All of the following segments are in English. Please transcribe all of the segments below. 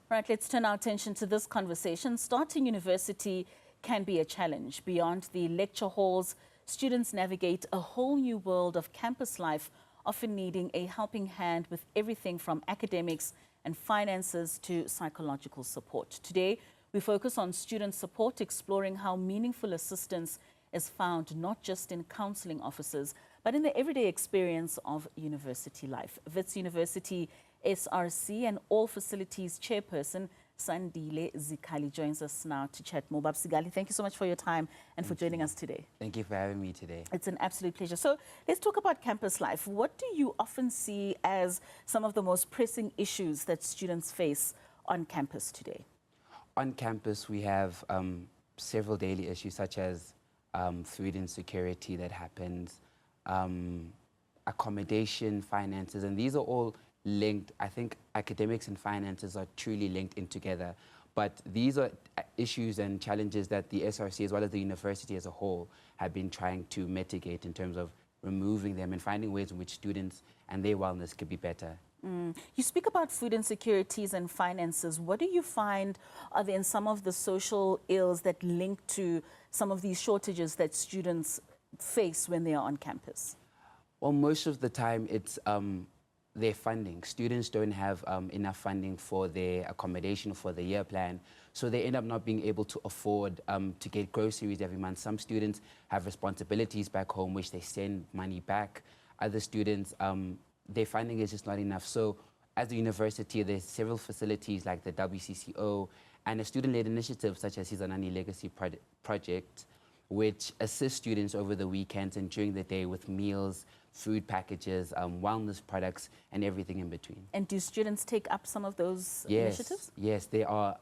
Right, let's turn our attention to this conversation. Starting university can be a challenge. Beyond the lecture halls, students navigate a whole new world of campus life, often needing a helping hand with everything from academics and finances to psychological support. Today, we focus on student support, exploring how meaningful assistance is found not just in counseling offices, but in the everyday experience of university life. Wits University SRC and all facilities chairperson Sandile Zikhali joins us now to chat more. Zikhali, thank you so much for your time and for joining us today. Thank you for having me today. It's an absolute pleasure. So let's talk about campus life. What do you often see as some of the most pressing issues that students face on campus today? On campus, we have several daily issues such as food insecurity that happens, accommodation, finances, and these are all linked. I think academics and finances are truly linked in together. But these are issues and challenges that the SRC as well as the university as a whole have been trying to mitigate in terms of removing them and finding ways in which students and their wellness could be better. You speak about food insecurities and finances. What do you find are then some of the social ills that link to some of these shortages that students face when they are on campus? Well, most of the time it's their funding. Students don't have enough funding for their accommodation, for the year plan, so they end up not being able to afford to get groceries every month. Some students have responsibilities back home which they send money back. Other students, their funding is just not enough. So as a university, there's several facilities like the WCCO and a student-led initiative such as Sizanani Legacy Project, which assists students over the weekends and during the day with meals, food packages, wellness products, and everything in between. And do students take up some of those initiatives? Yes, there are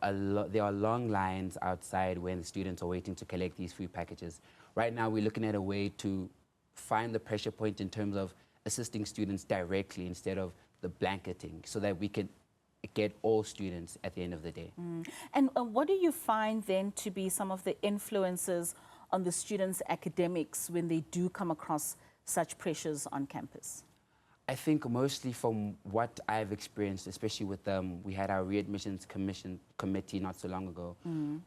long lines outside when the students are waiting to collect these food packages. Right now, we're looking at a way to find the pressure point in terms of assisting students directly instead of the blanketing, so that we can get all students at the end of the day. And what do you find then to be some of the influences on the students' academics when they do come across such pressures on campus? I think mostly from what I've experienced, especially with we had our readmissions committee not so long ago.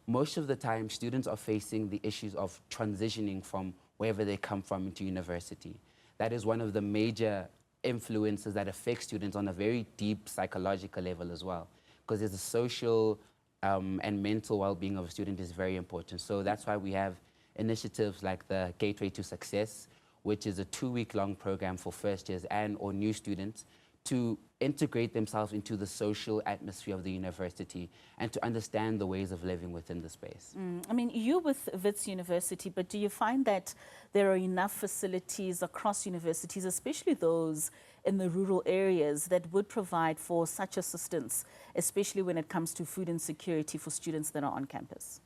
Most of the time, students are facing the issues of transitioning from wherever they come from into university. That is one of the major influences that affect students on a very deep psychological level as well, because there's a social and mental well-being of a student is very important. So that's why we have initiatives like the Gateway to Success, which is a 2-week-long program for first years and or new students to integrate themselves into the social atmosphere of the university and to understand the ways of living within the space. I mean, you're with Wits University, but do you find that there are enough facilities across universities, especially those in the rural areas, that would provide for such assistance, especially when it comes to food insecurity for students that are on campus?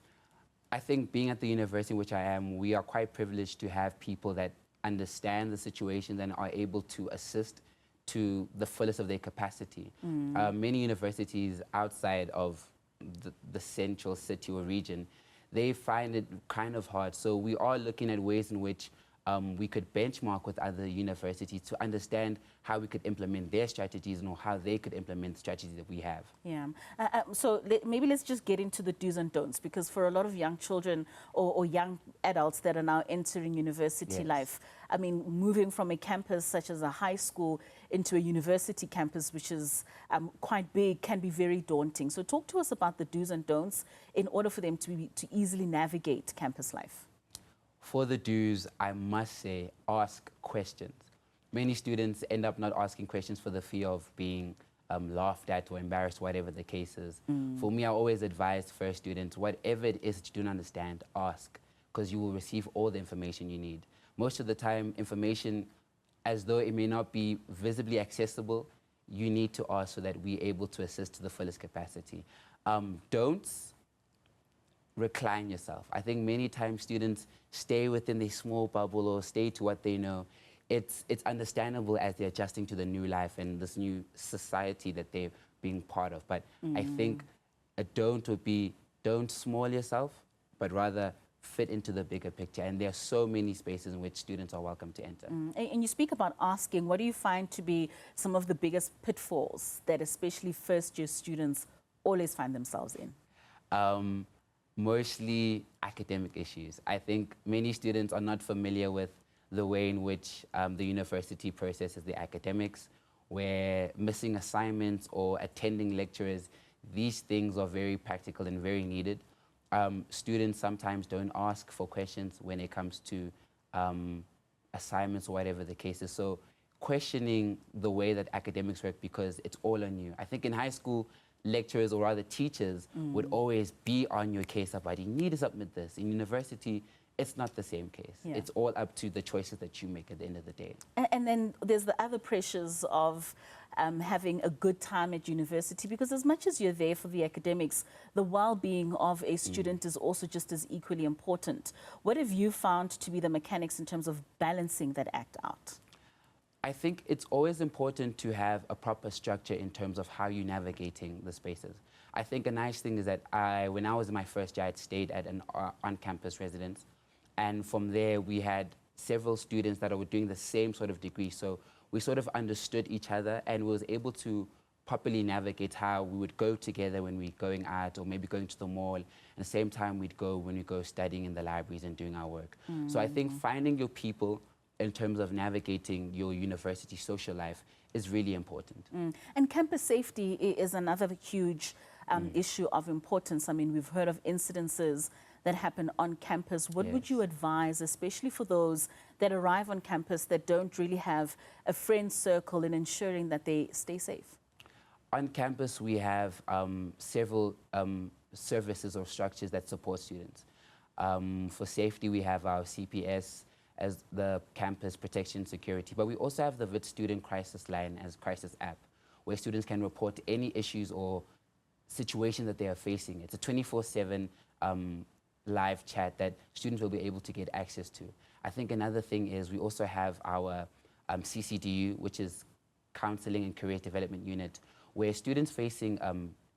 I think being at the university, which I am, we are quite privileged to have people that understand the situation and are able to assist to the fullest of their capacity. Many universities outside of the central city or region, they find it kind of hard. So we are looking at ways in which we could benchmark with other universities to understand how we could implement their strategies and how they could implement the strategies that we have. Yeah. So maybe let's just get into the do's and don'ts, because for a lot of young children or young adults that are now entering university life, I mean, moving from a campus such as a high school into a university campus, which is quite big, can be very daunting. So talk to us about the do's and don'ts in order for them to easily navigate campus life. For the do's, I must say, ask questions. Many students end up not asking questions for the fear of being laughed at or embarrassed, whatever the case is. For me, I always advise first students, whatever it is that you don't understand, ask, because you will receive all the information you need. Most of the time, information, as though it may not be visibly accessible, you need to ask so that we're able to assist to the fullest capacity. Don'ts, recline yourself. I think many times students stay within their small bubble or stay to what they know. It's understandable as they're adjusting to the new life and this new society that they're being part of. But I think a don't would be, don't small yourself, but rather fit into the bigger picture. And there are so many spaces in which students are welcome to enter. And you speak about asking. What do you find to be some of the biggest pitfalls that especially first-year students always find themselves in? Mostly academic issues. I think many students are not familiar with the way in which the university processes the academics, where missing assignments or attending lectures, these things are very practical and very needed. Students sometimes don't ask for questions when it comes to assignments or whatever the case is. So questioning the way that academics work, because it's all on you. I think in high school, lecturers or rather teachers would always be on your case about you need to submit this. In university, it's not the same case. Yeah. It's all up to the choices that you make at the end of the day. And then there's the other pressures of having a good time at university, because as much as you're there for the academics, the well-being of a student is also just as equally important. What have you found to be the mechanics in terms of balancing that act out? I think it's always important to have a proper structure in terms of how you're navigating the spaces. I think a nice thing is that when I was in my first year, I stayed at an on-campus residence. And from there, we had several students that were doing the same sort of degree. So we sort of understood each other and was able to properly navigate how we would go together when we're going out or maybe going to the mall. At the same time, we'd go when we go studying in the libraries and doing our work. So I think finding your people in terms of navigating your university social life is really important. And campus safety is another huge issue of importance. I mean, we've heard of incidences that happen on campus. What would you advise, especially for those that arrive on campus that don't really have a friend circle, in ensuring that they stay safe? On campus, we have several services or structures that support students. For safety, we have our CPS as the campus protection security, but we also have the Wits Student Crisis Line as crisis app, where students can report any issues or situations that they are facing. It's a 24/7 live chat that students will be able to get access to. I think another thing is we also have our CCDU, which is Counseling and Career Development Unit, where students facing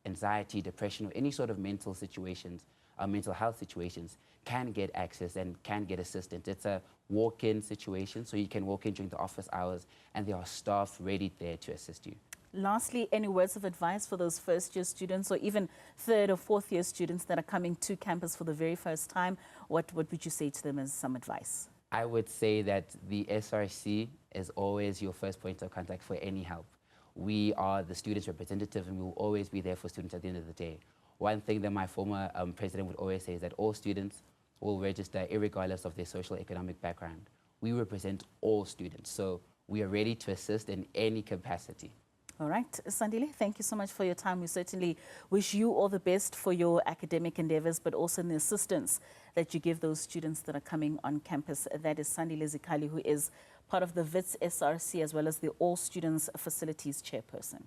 anxiety, depression, or any sort of mental situations, mental health situations, can get access and can get assistance. It's a walk-in situation, so you can walk in during the office hours, and there are staff ready there to assist you. Lastly, any words of advice for those first-year students or even third or fourth-year students that are coming to campus for the very first time? What would you say to them as some advice? I would say that the SRC is always your first point of contact for any help. We are the students' representative, and we will always be there for students at the end of the day. One thing that my former president would always say is that all students will register regardless of their social economic background. We represent all students, so we are ready to assist in any capacity. All right, Sandile, thank you so much for your time. We certainly wish you all the best for your academic endeavors, but also in the assistance that you give those students that are coming on campus. That is Sandile Zikhali, who is part of the Wits SRC as well as the All Students Facilities Chairperson.